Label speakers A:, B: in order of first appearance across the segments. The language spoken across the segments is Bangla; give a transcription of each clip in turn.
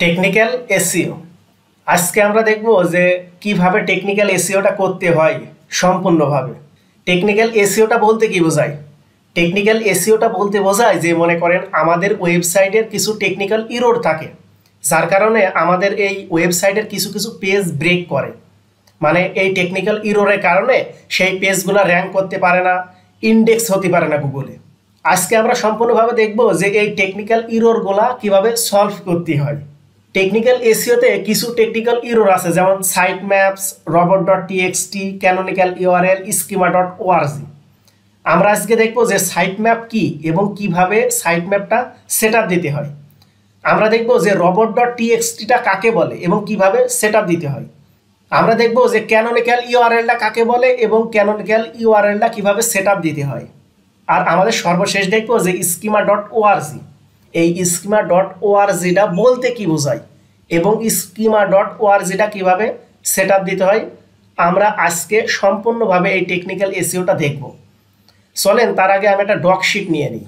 A: টেকনিক্যাল এসইও আজকে আমরা দেখব যে কিভাবে টেকনিক্যাল এসইওটা করতে হয় সম্পূর্ণভাবে। টেকনিক্যাল এসইওটা বলতে কি বোঝায়? টেকনিক্যাল এসইওটা বলতে বোঝায় যে মনে করেন আমাদের ওয়েবসাইটের কিছু টেকনিক্যাল এরর থাকে, যার কারণে আমাদের এই ওয়েবসাইটের কিছু কিছু পেজ ব্রেক করে। মানে এই টেকনিক্যাল এররের কারণে সেই পেজগুলো র্যাঙ্ক করতে পারে না, ইন্ডেক্স হতে পারে না গুগলে। আজকে আমরা সম্পূর্ণভাবে দেখব যে এই টেকনিক্যাল এররগুলা কিভাবে সলভ করতে হয়। টেকনিক্যাল এসইওতে কিছু টেকনিক্যাল এরর আছে, যেমন site maps, robot.txt, canonical URL, schema.org। আমরা আজকে দেখব যে সাইট ম্যাপ কি এবং কিভাবে সাইট ম্যাপটা সেটআপ দিতে হয়। আমরা দেখব যে robot.txt-টা কাকে বলে এবং কিভাবে সেটআপ দিতে হয়। আমরা দেখব যে ক্যানোনিক্যাল ইউআরএলটা কাকে বলে এবং ক্যানোনিক্যাল ইউআরএলটা কিভাবে সেটআপ দিতে হয়। আর আমাদের সর্বশেষ দেখব যে schema.org, এই schema.org-টা বলতে কি বোঝায় এবং schema.org-টা কিভাবে সেটআপ দিতে হয়। আমরা আজকে সম্পূর্ণভাবে এই টেকনিক্যাল এসইওটা দেখব। চলেন তার আগে আমি একটা ডক শিট নিয়ে নিই।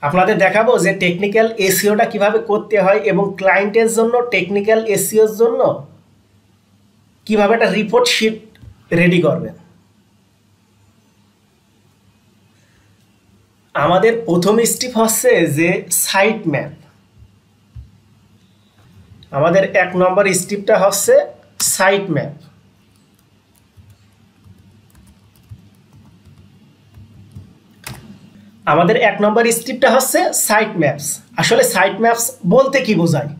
A: আপনাদের দেখাবো যে টেকনিক্যাল এসইওটা কিভাবে করতে হয় এবং ক্লায়েন্টের জন্য টেকনিক্যাল এসইওর জন্য কিভাবে একটা রিপোর্ট শিট রেডি করবেন। আমাদের প্রথম স্টেপ হচ্ছে যে সাইট ম্যাপ। আমাদের 1 নম্বর স্টেপটা হচ্ছে সাইট ম্যাপ। আমাদের 1 নম্বর স্টেপটা হচ্ছে সাইট ম্যাপস। আসলে সাইট ম্যাপস বলতে কি বোঝায়?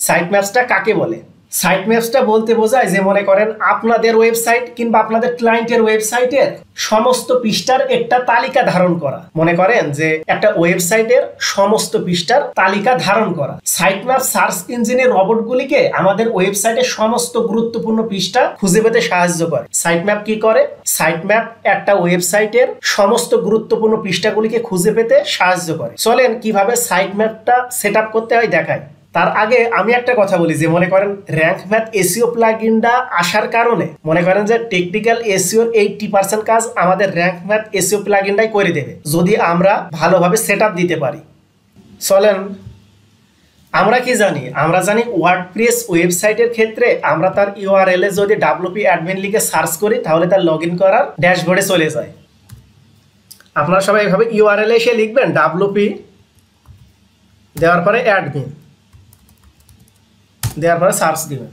A: সাইট ম্যাপসটা কাকে বলে? সাইট ম্যাপসটা বলতে বোঝায় যে মনে করেন আপনাদের ওয়েবসাইট কিংবা আপনাদের ক্লায়েন্টের ওয়েবসাইটের সমস্ত পৃষ্ঠার একটা তালিকা ধারণ করা। মনে করেন যে একটা ওয়েবসাইটের সমস্ত পৃষ্ঠার তালিকা ধারণ করা। সাইট ম্যাপ সার্চ ইঞ্জিনের রবটগুলিকে আমাদের ওয়েবসাইটের সমস্ত গুরুত্বপূর্ণ পৃষ্ঠা খুঁজে পেতে সাহায্য করে। সাইট ম্যাপ কি করে? সাইট ম্যাপ একটা ওয়েবসাইটের সমস্ত গুরুত্বপূর্ণ পৃষ্ঠাগুলিকে খুঁজে পেতে সাহায্য করে। চলেন কিভাবে সাইট ম্যাপটা সেটআপ করতে হয় দেখাই। তার আগে আমি একটা কথা বলি যে মনে করেন র্যাঙ্ক ম্যাথ এসইও প্লাগইনটা আসার কারণে মনে করেন যে টেকনিক্যাল এসইওর 80% কাজ আমাদের র্যাঙ্ক ম্যাথ এসইও প্লাগইনটাই করে দেবে, যদি আমরা ভালোভাবে সেটআপ দিতে পারি। চলেন আমরা কি জানি? আমরা জানি ওয়ার্ডপ্রেস ওয়েবসাইটের ক্ষেত্রে আমরা তার ইউআরএল এ যদি wp অ্যাডমিন লিখে সার্চ করি তাহলে তার লগইন করার ড্যাশবোর্ডে চলে যায়। আপনারা সবাই এইভাবে ইউআরএল এসে লিখবেন wp, দেওয়ার পরে অ্যাডমিন, দেওয়ার পরে সার্চ দিবেন।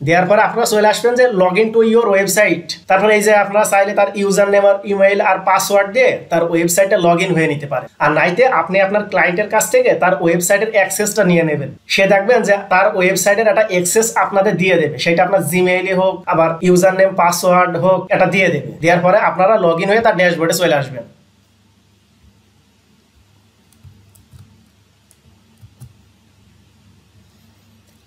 A: দেওয়ার পরে আপনারা চলে আসবেন যে log in to your website. তারপরে এই যে আপনারা চাইলে তার ইউজার নেম আর ইমেইল আর পাসওয়ার্ড দিয়ে তার ওয়েবসাইটে লগ ইন হয়ে নিতে পারে। আর নাইতে আপনি আপনার ক্লায়েন্টের কাছ থেকে তার ওয়েবসাইটের অ্যাক্সেসটা নিয়ে নেবেন। সে দেখবেন যে তার ওয়েবসাইটের একটা অ্যাক্সেস আপনাদের দিয়ে দেবে, সেটা আপনার জিমেইলে হোক আবার ইউজার নেম পাসওয়ার্ড হোক, এটা দিয়ে দেবে। দেওয়ার পরে আপনারা লগ ইন হয়ে তার ড্যাশবোর্ডে চলে আসবেন।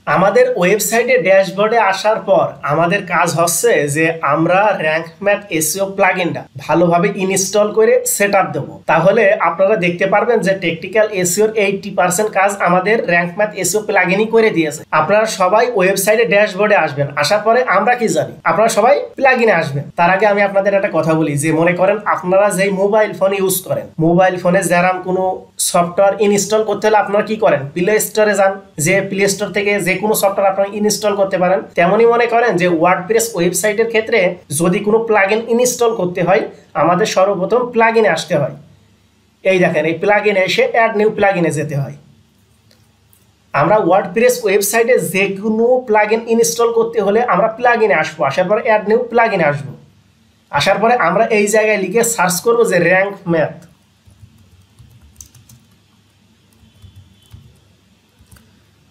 A: আমাদের ওয়েবসাইটে ড্যাশবোর্ডে আসার পর আমাদের কাজ হচ্ছে যে আমরা র্যাঙ্ক ম্যাথ এসইও প্লাগইনটা ভালোভাবে ইনস্টল করে সেটআপ দেব। তাহলে আপনারা দেখতে পারবেন যে টেকনিক্যাল এসইওর 80% কাজ আমাদের র্যাঙ্ক ম্যাথ এসইও প্লাগইনই করে দিয়েছে। আপনারা সবাই ওয়েবসাইটে ড্যাশবোর্ডে আসবেন। আসার পরে আমরা কি জানি? আপনারা সবাই প্লাগইনে আসবেন। তার আগে আমি আপনাদের একটা কথা বলি যে মনে করেন আপনারা যেই মোবাইল ফোন ইউজ করেন, মোবাইল ফোনে যেরকম কোনো সফটওয়্যার ইনস্টল করতে হলে আপনারা কি করেন? প্লে স্টোরে যান, যে প্লে স্টোর থেকে যে কোনো সফটওয়্যার আপনারা ইনস্টল করতে পারেন। তেমনই মনে করেন যে ওয়ার্ডপ্রেস ওয়েবসাইটের ক্ষেত্রে যদি কোনো প্লাগইন ইনস্টল করতে হয় আমাদের সর্বপ্রথম প্লাগইনে আসতে হয়। এই দেখেন, এই প্লাগইনে এসে অ্যাড নিউ প্লাগইনে যেতে হয়। আমরা ওয়ার্ডপ্রেস ওয়েবসাইটে যে কোনো প্লাগইন ইনস্টল করতে হলে আমরা প্লাগইনে আসবো। আসার পরে অ্যাড নিউ প্লাগইনে আসবো। আসার পরে আমরা এই জায়গায় লিখে সার্চ করব যে র্যাঙ্ক ম্যাথ।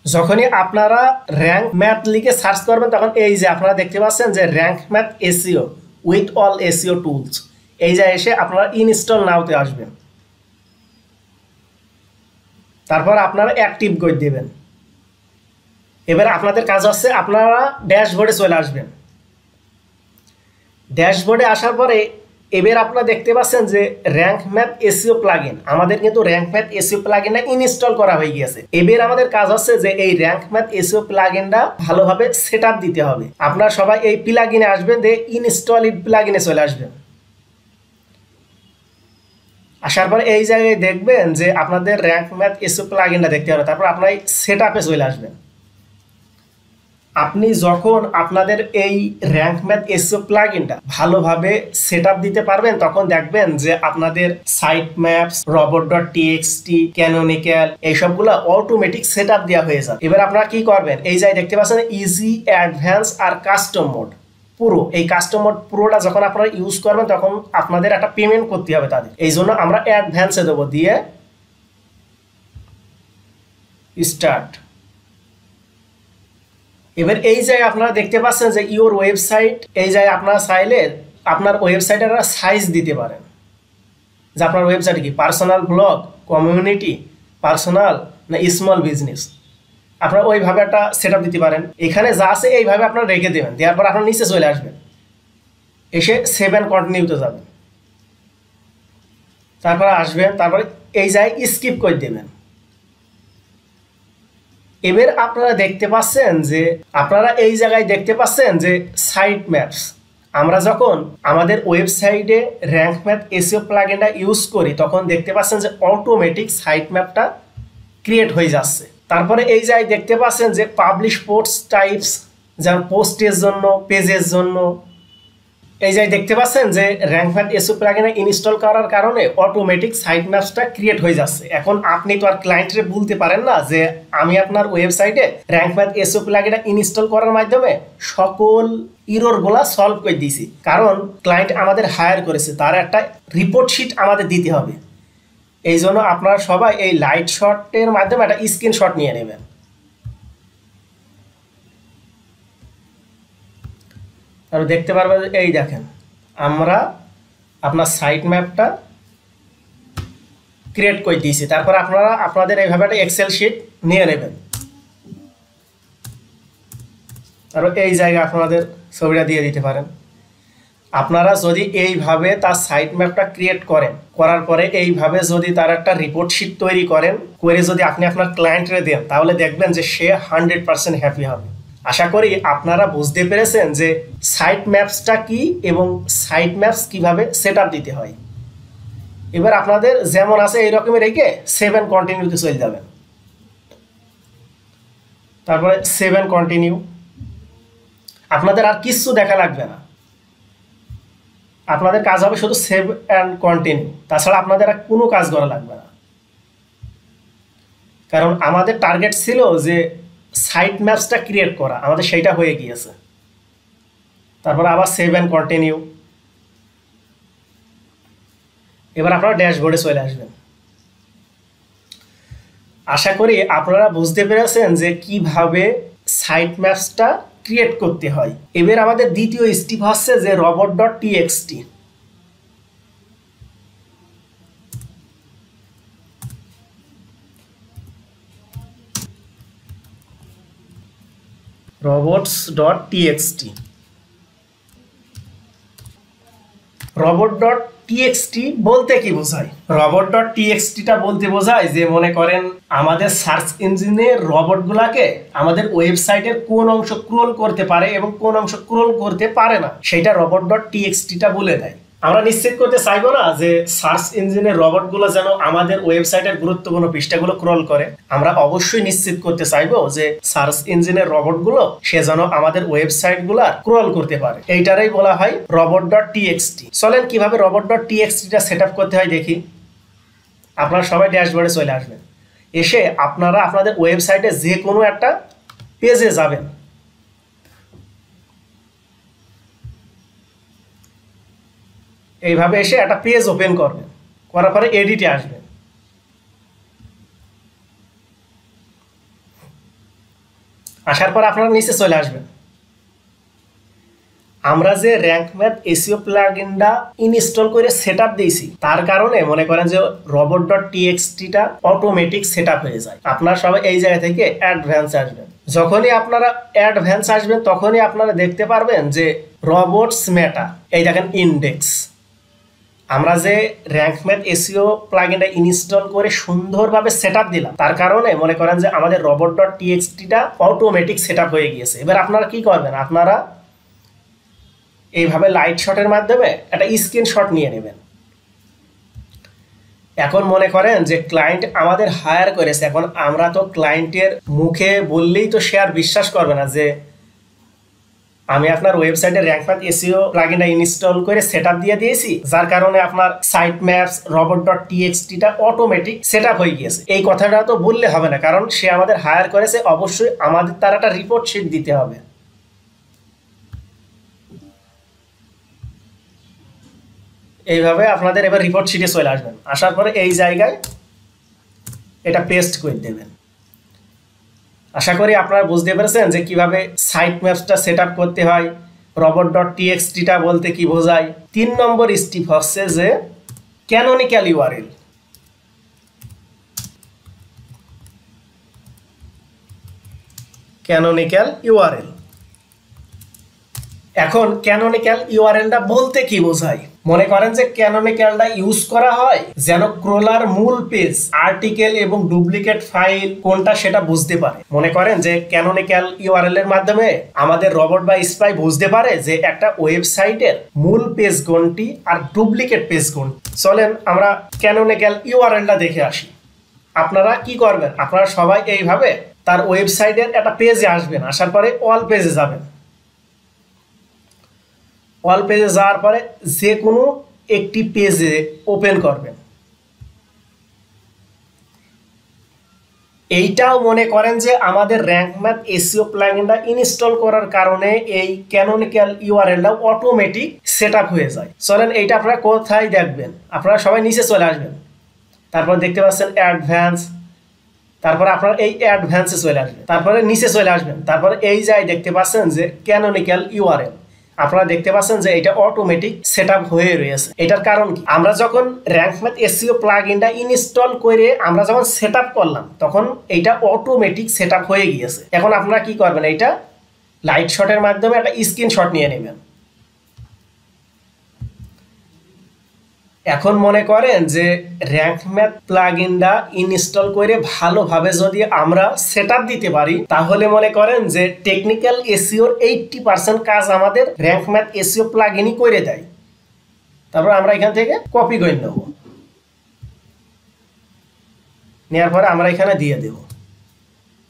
A: যখনই আপনারা র্যাঙ্ক ম্যাথ লিখে সার্চ করবেন তখন এই যে আপনারা দেখতে পাচ্ছেন যে rank math SEO with all SEO tools, এই যে এসে আপনারা ইনস্টল নাওতে আসবেন। তারপর আপনারা অ্যাক্টিভ করে দেবেন। এবার আপনাদের কাজ হচ্ছে আপনারা ড্যাশবোর্ডে চলে আসবেন। ড্যাশবোর্ডে আসার পরে এবার আপনারা দেখতে পাচ্ছেন যে র্যাঙ্ক ম্যাথ এসইও প্লাগইন, আমাদের কিন্তু র্যাঙ্ক ম্যাথ এসইও প্লাগইনটা ইনস্টল করা হয়ে গিয়েছে। এবার আমাদের কাজ হচ্ছে যে এই র্যাঙ্ক ম্যাথ এসইও প্লাগইনটা ভালোভাবে সেটআপ দিতে হবে। আপনারা সবাই এই প্লাগইনে আসবেন, দিয়ে ইনস্টল ইট প্লাগইনে চলে আসবেন। আসার পরে এই জায়গায় দেখবেন যে আপনাদের র্যাঙ্ক ম্যাথ এসইও প্লাগইনটা দেখতে হবে। তারপর আপনার সেটআপে চলে আসবেন। আপনি যখন আপনাদের এই র্যাঙ্ক ম্যাথ এসইও প্লাগইনটা ভালোভাবে সেটআপ দিতে পারবেন, তখন দেখবেন যে আপনাদের সাইট ম্যাপস, robot.txt, ক্যানোনিক্যাল এই সবগুলো অটোমেটিক সেটআপ দেওয়া হয়ে যাবে। এবার আপনারা কি করবেন, এই জায়গায় দেখতে পাচ্ছেন ইজি, অ্যাডভান্স আর কাস্টম মোড পুরো। এই কাস্টম মোড পুরোটা যখন আপনারা ইউজ করবেন তখন আপনাদের একটা পেমেন্ট করতে হবে তাদের। এই জন্য আমরা অ্যাডভান্সে দেবো, দিয়ে স্টার্ট। এবার এই জায়গায় আপনারা দেখতে পাচ্ছেন যে ইওর ওয়েবসাইট, এই জায়গায় আপনারা চাইলে আপনার ওয়েবসাইটের সাইজ দিতে পারেন যে আপনার ওয়েবসাইট কি পার্সোনাল ব্লগ, কমিউনিটি, পার্সোনাল না স্মল বিজনেস। আপনারা ওইভাবে একটা সেট দিতে পারেন। এখানে যা আছে এইভাবে আপনারা রেখে দেবেন, দেওয়ার পর আপনার নিচে চলে আসবেন, এসে সেভ অ্যান্ড কন্টিনিউতে যাবেন। তারপরে আসবেন, তারপরে এই জায়গায় স্কিপ করে দেবেন। এবার আপনারা দেখতে পাচ্ছেন যে আপনারা এই জায়গায় দেখতে পাচ্ছেন যে সাইট ম্যাপস। আমরা যখন আমাদের ওয়েবসাইটে র্যাঙ্ক ম্যাথ এসইও প্লাগইনটা ইউজ করি তখন দেখতে পাচ্ছেন যে অটোমেটিক সাইট ম্যাপটা ক্রিয়েট হয়ে যাচ্ছে। তারপরে এই জায়গায় দেখতে পাচ্ছেন যে পাবলিশ পোস্ট টাইপস, যেমন পোস্টের জন্য, পেজের জন্য। এই জায়গায় দেখতে পাচ্ছেন যে rank math SEO plugin install করার কারণে অটোমেটিক সাইট ম্যাপসটা ক্রিয়েট হয়ে যাচ্ছে। এখন আপনি তো আর ক্লায়েন্টরে বলতে পারেন না যে আমি আপনার ওয়েবসাইটে র্যাঙ্ক ম্যাথ এসইও প্লাগইনটা ইনস্টল করার মাধ্যমে সকল ইররগুলা সলভ করে দিয়েছি, কারণ ক্লায়েন্ট আমাদের হায়ার করেছে, তার একটা রিপোর্ট শিট আমাদের দিতে হবে। এই জন্য আপনারা সবাই এই লাইট শটের মাধ্যমে একটা স্ক্রিনশট নিয়ে নেবেন। আর দেখতে পারবেন এই দেখেন আমরা আপনার সাইট ম্যাপটা ক্রিয়েট করে দিয়েছি। তারপর আপনারা আপনাদের এইভাবে একটা এক্সেল শিট নিয়ে নেবেন, আর এই জায়গায় আপনাদের ছবিটা দিয়ে দিতে পারেন। আপনারা যদি এইভাবে তার সাইট ম্যাপটা ক্রিয়েট করেন, করার পরে এইভাবে যদি তার একটা রিপোর্ট শিট তৈরি করেন, করে যদি আপনি আপনার ক্লায়েন্টরে দেন, তাহলে দেখবেন যে সে 100% হ্যাপি হবে। আশা করি আপনারা বুঝতে পেরেছেন যে সাইট ম্যাপসটা কি এবং সাইট ম্যাপস কিভাবে সেটআপ দিতে হয়। এবার আপনাদের যেমন আছে এই রকমের রেখে সেভ অ্যান্ড কন্টিনিউতে চলে যাবেন। তারপরে সেভ অ্যান্ড কন্টিনিউ। আপনাদের আর কিচ্ছু দেখা লাগবে না, আপনাদের কাজ হবে শুধু সেভ অ্যান্ড কন্টিনিউ, তাছাড়া আপনাদের আর কোনো কাজ করা লাগবে না। কারণ আমাদের টার্গেট ছিল যে সাইট ম্যাপসটা ক্রিয়েট করা, আমাদের সেইটা হয়ে গিয়েছে। তারপর আবার সেভ অ্যান্ড কন্টিনিউ। এবার আপনারা ড্যাশবোর্ডে চলে আসবেন। আশা করি আপনারা বুঝতে পেরেছেন যে কিভাবে সাইট ম্যাপসটা ক্রিয়েট করতে হয়। এবার আমাদের দ্বিতীয় স্টেপ হচ্ছে যে robot.txt। robots.txt robot.txt বলতে কি বোঝায়? robot.txt টা বলতে বোঝায় যে মনে করেন আমাদের সার্চ ইঞ্জিনে রবটগুলোকে আমাদের ওয়েবসাইটের কোন অংশ ক্রল করতে পারে এবং কোন অংশ ক্রল করতে পারে না, সেটা robot.txt টা বলে দেয়। আমরা নিশ্চিত করতে চাইবো না যে সার্চ ইঞ্জিনের রবটগুলো যেন আমাদের ওয়েবসাইটের গুরুত্বপূর্ণ পৃষ্ঠাগুলো ক্রল করে। আমরা অবশ্যই নিশ্চিত করতে চাইবো যে সার্চ ইঞ্জিনের রবটগুলো সে যেন আমাদের ওয়েবসাইটগুলো ক্রল করতে পারে। এইটারই বলা হয় robot.txt। চলেন কিভাবে robot.txt টা সেটআপ করতে হয় দেখি। আপনারা সবাই ড্যাশবোর্ডে চলে আসবেন, এসে আপনারা আপনাদের ওয়েবসাইটে যে কোনো একটা পেজে যাবেন। এইভাবে এসে একটা পেজ ওপেন করবেন, করার পরে এডিটে আসবেন। আসার পর আপনারা নিচে চলে আসবেন। আমরা যে র্যাঙ্ক ম্যাথ এসইও প্লাগইনটা ইনস্টল করে সেটআপ দিয়েছি, তার কারণে মনে করেন যে robot.txt টা অটোমেটিক সেটআপ হয়ে যায়। আপনারা সবাই এই জায়গা থেকে অ্যাডভান্স আসবেন। যখনই আপনারা অ্যাডভান্স আসবেন তখনই আপনারা দেখতে পারবেন যে রবটস মেটা, এই দেখেন ইন্ডেক্স। আমরা যে র্যাঙ্ক ম্যাথ এসইও প্লাগইনটা ইনস্টল করে সুন্দরভাবে সেটআপ দিলাম, তার কারণে মনে করেন যে আমাদের robot.txt টা অটোমেটিক সেটআপ হয়ে গিয়েছে। এবার আপনারা কি করবেন, আপনারা এইভাবে লাইট শটের মাধ্যমে একটা স্ক্রিনশট নিয়ে নেবেন। এখন মনে করেন যে ক্লায়েন্ট আমাদের হায়ার করেছে, এখন আমরা তো ক্লায়েন্টের মুখে বললেই তো সে আর বিশ্বাস করবে না যে আমি আপনার ওয়েবসাইটে র্যাঙ্ক ম্যাথ এসইও প্লাগইনটা ইনস্টল করে সেটআপ দিয়ে দিয়েছি, যার কারণে আপনার সাইট ম্যাপস robot.txt-টা অটোমেটিক সেটআপ হয়ে গিয়েছে। এই কথাটা তো বললে হবে না, কারণ সে আমাদের হায়ার করেছে, অবশ্যই আমাদের তার একটা রিপোর্ট শিট দিতে হবে। এইভাবে আপনাদের এবার রিপোর্ট শিটে চলে আসবেন, আসার পরে এই জায়গায় এটা পেস্ট করে দেবেন। আশা করি আপনারা বুঝতে পেরেছেন যে কিভাবে সাইট ম্যাপসটা সেট আপ করতে হয়, robot.txt-টা বলতে কি বোঝায়। 3 নম্বর স্টেপ হচ্ছে যে ক্যানোনিক্যাল ইউআরএল। ক্যানোনিক্যাল ইউআরএল, এখন ক্যানোনিক্যাল ইউআরএলটা বলতে কি বোঝায়? মনে করেন যে ক্যানোনিক্যালটা ইউজ করা হয় যেন ক্রলার মূল পেজ, আর্টিকেল এবং ডুপ্লিকেট ফাইল কোনটা সেটা বুঝতে পারে। মনে করেন যে ক্যানোনিক্যাল ইউআরএল এর মাধ্যমে আমাদের রবট বা স্পাই বুঝতে পারে যে একটা ওয়েবসাইটের মূল পেজ কোনটি আর ডুপ্লিকেট পেজ কোনটি। চলেন আমরা ক্যানোনিক্যাল ইউআরএলটা দেখে আসি। আপনারা কি করবেন, আপনারা সবাই এইভাবে তার ওয়েবসাইটের একটা পেজে আসবেন, আসার পরে অল পেজে যাবেন। অল পেজে যাওয়ার পরে যে কোনো একটি পেজে ওপেন করবেন। এইটাও মনে করেন যে আমাদের র্যাঙ্ক ম্যাথ এসইও প্লাগইনটা ইনস্টল করার কারণে এই ক্যানোনিক্যাল ইউআরএলটা অটোমেটিক সেটআপ হয়ে যায়। চলেন এইটা আপনারা কোথায় দেখবেন, আপনারা সবাই নিচে চলে আসবেন, তারপর দেখতে পাচ্ছেন অ্যাডভান্স, তারপরে আপনারা এই অ্যাডভান্সে চলে আসবেন, তারপরে নিচে চলে আসবেন, তারপরে এই জায়গায় দেখতে পাচ্ছেন যে ক্যানোনিক্যাল ইউআরএল। আপনারা দেখতে পাচ্ছেন যে এটা অটোমেটিক সেটআপ হয়ে রয়েছে। এটার কারণ কি, আমরা যখন র্যাঙ্ক ম্যাথ এসইও প্লাগইনটা ইনস্টল করে আমরা যখন সেটআপ করলাম তখন এইটা অটোমেটিক সেটআপ হয়ে গিয়েছে। এখন আপনারা কি করবেন, এইটা লাইট শটের মাধ্যমে একটা স্ক্রিনশট নিয়ে নেবেন। এখন মনে করেন যে র্যাঙ্ক ম্যাথ প্লাগইনটা ইনস্টল করে ভালোভাবে যদি আমরা সেটআপ দিতে পারি, তাহলে মনে করেন যে টেকনিক্যাল এসইওর 80% কাজ আমাদের র্যাঙ্ক ম্যাথ এসইও প্লাগইনই করে দেয়। তারপর আমরা এখান থেকে কপি করে নেব, নেওয়ার পরে আমরা এখানে দিয়ে দেব।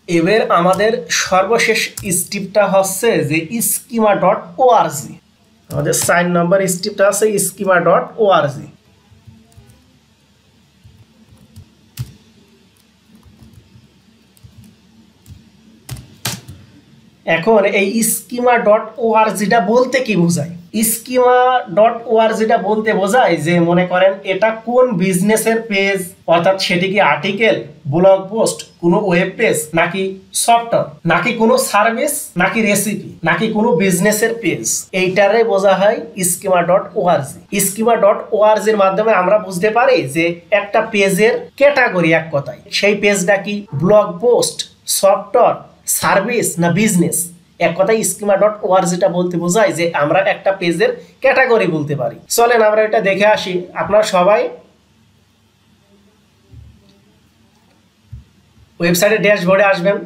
A: এবার আমাদের সর্বশেষ স্টেপটা হচ্ছে যে schema.org। আমাদের 4 নম্বর স্টেপটা আছে schema.org। এখন এই schema.org-টা বলতে কি বোঝায়? schema.org-টা বলতে বোঝায় যে মনে করেন এটা কোন বিজনেসের পেজ, অর্থাৎ সেটি কি আর্টিকেল, ব্লগ পোস্ট, কোনো ওয়েব পেজ, নাকি সফটওয়্যার, নাকি কোনো সার্ভিস, নাকি রেসিপি, নাকি কোনো বিজনেসের পেজ, এইটারে বোঝা হয় schema.org। schema.org এর মাধ্যমে আমরা বুঝতে পারি যে একটা পেজের ক্যাটাগরি, এক কথায় সেই পেজটা কি ব্লগ পোস্ট, সফটওয়্যার, সার্ভিস না বিজনেস। এক কথায় schema.org-টা বলতে বোঝায় যে আমরা একটা পেজের ক্যাটাগরি বলতে পারি। চলেন আমরা এটা দেখে আসি। আপনারা সবাই ওয়েবসাইটের ড্যাশবোর্ডে আসবেন,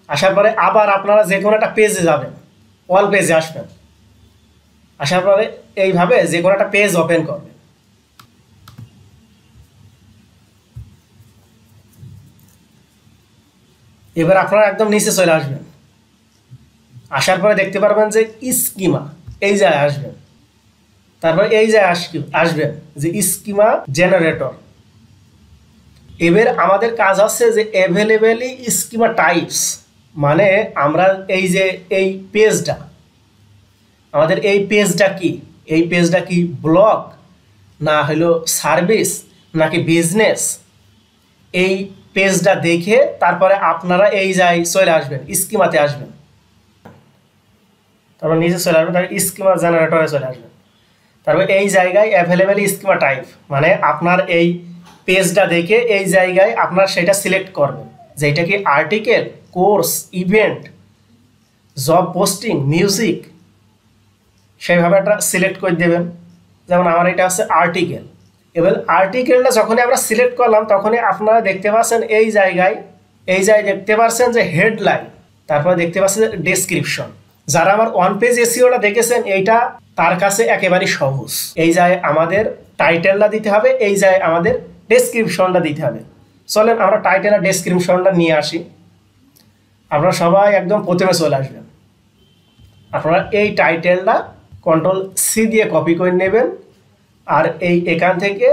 A: আসার পরে আবার আপনারা যে কোনো একটা পেজে যাবেন, অল পেজে আসবেন, আসার পরে এইভাবে যে কোনো একটা পেজ ওপেন করবেন। এবার আপনারা একদম নিচে চলে আসবেন, আসার পরে দেখতে পারবেন যে স্কিমা, এই জায়গায় আসবেন, তারপরে এই জায়গায় আসবেন যে স্কিমা জেনারেটর। এবার আমাদের কাজ হচ্ছে যে অ্যাভেলেবেলি স্কিমা টাইপস, মানে আমরা এই যে এই পেজটা, আমাদের এই পেজটা কি, এই পেজটা কি ব্লগ না হলো সার্ভিস নাকি বিজনেস, এই পেজটা দেখে তারপরে আপনারা এই জায়গায় চলে আসবেন, স্কিমাতে আসবেন, তারপর নিচে চলে আসবেন, তারপর স্কিমা জেনারেটরে চলে আসবেন, তারপর এই জায়গায় অ্যাভেলেবেল স্কিমা টাইপ, মানে আপনার এই পেজটা দেখে এই জায়গায় আপনার সেটা সিলেক্ট করবেন যে এটা কি article, course, event, job posting, music, সেইভাবে একটা সিলেক্ট করে দেবেন। যেমন আমার এটা হচ্ছে আর্টিকেল। এবার আর্টিকেলটা যখনই আমরা সিলেক্ট করলাম তখনই আপনারা দেখতে পাচ্ছেন এই জায়গায় দেখতে পাচ্ছেন যে হেডলাইন, তারপরে দেখতে পাচ্ছেন যে ডেসক্রিপশন। যারা আমার ওয়ান পেজ এসইওটা দেখেছেন এইটা তার কাছে একেবারেই সহজ। এই জায়গায় আমাদের টাইটেলটা দিতে হবে, এই যায় আমাদের ডেসক্রিপশনটা দিতে হবে। চলেন আমরা টাইটেল আর ডেসক্রিপশনটা নিয়ে আসি। আপনারা সবাই একদম প্রথমে চলে আসবেন। আপনারা এই টাইটেলটা Ctrl+C দিয়ে কপি করে নেবেন, আর এখান থেকে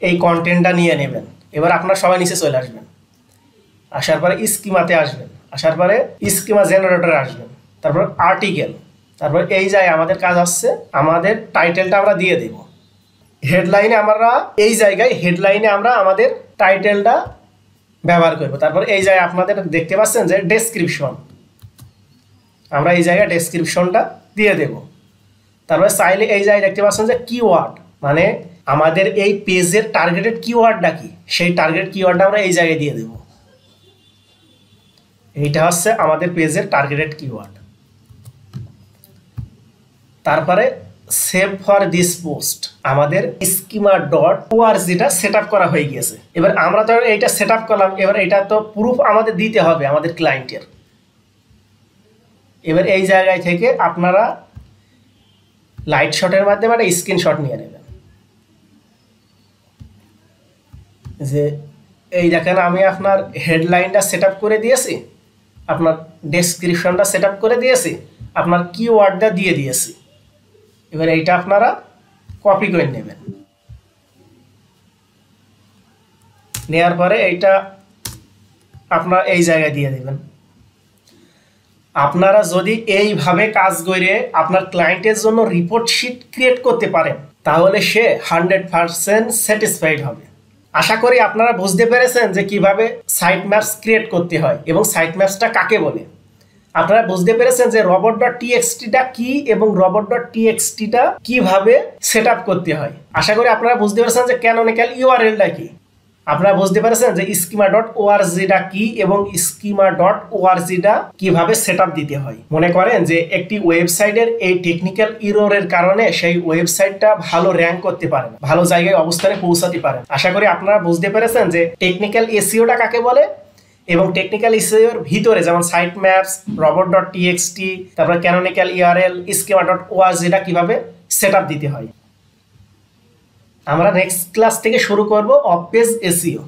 A: এই কন্টেন্টটা নিয়ে নেবেন। এবার আপনারা সবাই নিচে চলে আসবেন, আসার পরে স্কিমাতে আসবেন, আসার পরে স্কিমা জেনারেটরে আসবেন, তারপর আর্টিকেল, তারপর এই যায় আমাদের কাজ হচ্ছে আমাদের টাইটেলটা আমরা দিয়ে দেব। হেডলাইনে আমরা এই জায়গায় হেডলাইনে আমরা আমাদের টাইটেলটা ব্যবহার করব। তারপর এই জায়গায় আপনাদের দেখতে পাচ্ছেন যে ডেসক্রিপশন, আমরা এই জায়গায় ডেসক্রিপশনটা দিয়ে দেব। তারপরে চাইলে এই জায়গায় দেখতে পাচ্ছেন যে কিওয়ার্ড, মানে আমাদের এই পেজের টার্গেটেড কিওয়ার্ডটা কি, সেই টার্গেট কিওয়ার্ডটা আমরা এই জায়গায় দিয়ে দেব। এইটা হচ্ছে আমাদের পেজের টার্গেটেড কিওয়ার্ড। তারপরে সেভ ফর দিস পোস্ট, আমাদের schema.org-টা সেট আপ করা হয়ে গিয়েছে। এবার আমরা তো এইটা সেট আপ করলাম, এবার এটা তো প্রুফ আমাদের দিতে হবে আমাদের ক্লায়েন্টের। এবার এই জায়গায় থেকে আপনারা লাইট শটের মাধ্যমে একটা স্ক্রিনশট নিয়ে নেবেন। যে এই দেখেন আমি আপনার হেডলাইনটা সেট আপ করে দিয়েছি, আপনার ডেসক্রিপশনটা সেট আপ করে দিয়েছি, আপনার কিওয়ার্ডটা দিয়ে দিয়েছি। এবার এইটা আপনারা কপি করে নেবেন, নেওয়ার পরে এইটা আপনারা এই জায়গায় দিয়ে দেবেন। আপনারা যদি এইভাবে কাজ করে আপনার ক্লায়েন্টের জন্য রিপোর্ট শিট ক্রিয়েট করতে পারেন, তাহলে সে 100% স্যাটিসফাইড হবে। আশা করি আপনারা বুঝতে পেরেছেন যে কিভাবে সাইট ম্যাপস ক্রিয়েট করতে হয় এবং সাইট ম্যাপসটা কাকে বলে। আপনারা বুঝতে পেরেছেন যে robot.txt-টা কি এবং robot.txt-টা কিভাবে সেট আপ করতে হয়। আশা করি আপনারা বুঝতে পেরেছেন যে ক্যানোনিক্যাল ইউআরএলটা কি। আপনারা বুঝতে পেরেছেন যে schema.org-টা কি এবং schema.org-টা কিভাবে সেট আপ দিতে হয়। মনে করেন যে একটি ওয়েবসাইটের এই টেকনিক্যাল এররের কারণে সেই ওয়েবসাইটটা ভালো র্যাঙ্ক করতে পারে না, ভালো জায়গায় অবস্থানে পৌঁছাতে পারে। আশা করি আপনারা বুঝতে পেরেছেন যে টেকনিক্যাল এসইওটা কাকে বলে এবং টেকনিক্যাল এসইওর ভিতরে যেমন সাইট ম্যাপস, robot.txt, তারপর ক্যানোনিক্যাল ইউআরএল, schema.org-টা কিভাবে সেট আপ দিতে হয়। আমরা নেক্সট ক্লাস থেকে শুরু করব অফ পেজ এসইও।